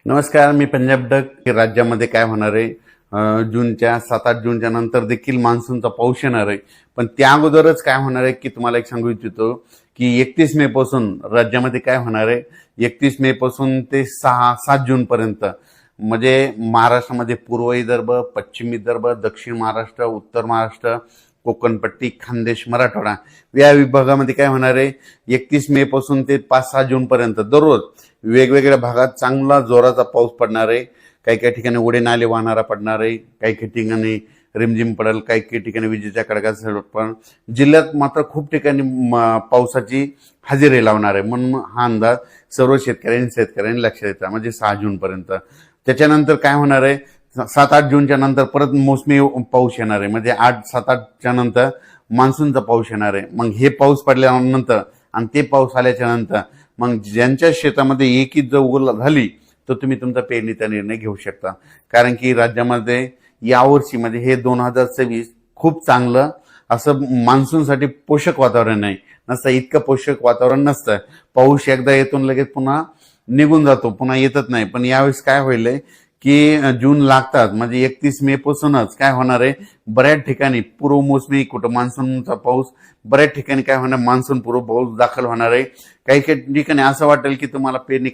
नमस्कार, मी पंजाब डक. राज्यामध्ये काय होणार आहे, जूनच्या 7-8 जूनच्या नंतर देखील मान्सूनचा पाऊस येणार आहे. पण त्या अगोदरच काय होणार आहे की तुम्हाला एक सांगू इच्छितो की 31 मे पासून राज्यामध्ये काय होणार आहे. 31 मे पासून ते 6-7 जून पर्यंत म्हणजे महाराष्ट्रामध्ये पूर्व विदर्भ, पश्चिम विदर्भ, दक्षिण महाराष्ट्र, उत्तर महाराष्ट्र, कोकणपट्टी, खानदेश, मराठवाडा या विभागामध्ये काय होणार आहे. 31 मे पासून ते 5-6 जून पर्यंत दररोज वेगवेगळ्या भागात चांगला जोराचा पाऊस पडणार आहे. काही काही ठिकाणी ओढे नाले वाहणारा पडणार आहे, काही काही ठिकाणी रिमझिम पडेल, काही काही ठिकाणी विजेच्या कडकासह पण जिल्ह्यात मात्र खूप ठिकाणी पावसाची हजेरी लावणार आहे. म्हणून हा अंदाज सर्व शेतकऱ्यांनी लक्षात येतात, म्हणजे 6 जून पर्यंत. त्याच्यानंतर काय होणार आहे, 7-8 जूनच्या नंतर परत मोसमी पाऊस येणार आहे, म्हणजे 8-7-8च्या नंतर मान्सूनचा पाऊस येणार आहे. मग हे पाऊस पडल्यानंतर आणि ते पाऊस आल्याच्या नंतर मग ज्यांच्या शेतामध्ये एकच उगवण झाली तर तुम्ही तुमचा पेरणीचा निर्णय घेऊ शकता. कारण की राज्यामध्ये यावर्षी म्हणजे हे 2026 खूप चांगलं असं मान्सूनसाठी पोषक वातावरण आहे. नसतं इतकं पोषक वातावरण नसतं. पाऊस एकदा येतो लगेच पुन्हा निघून जातो, पुन्हा येतच नाही. पण यावेळेस काय होईल की जून लागतात म्हणजे 31 मे पासूनच काय होणार आहे, बऱ्याच ठिकाणी पूर्व मोसमी कुठं मान्सूनचा पाऊस, बऱ्याच ठिकाणी काय होणार मान्सून पूर्व पाऊस दाखल होणार आहे. काही काही ठिकाणी असं वाटेल की तुम्हाला पेरणी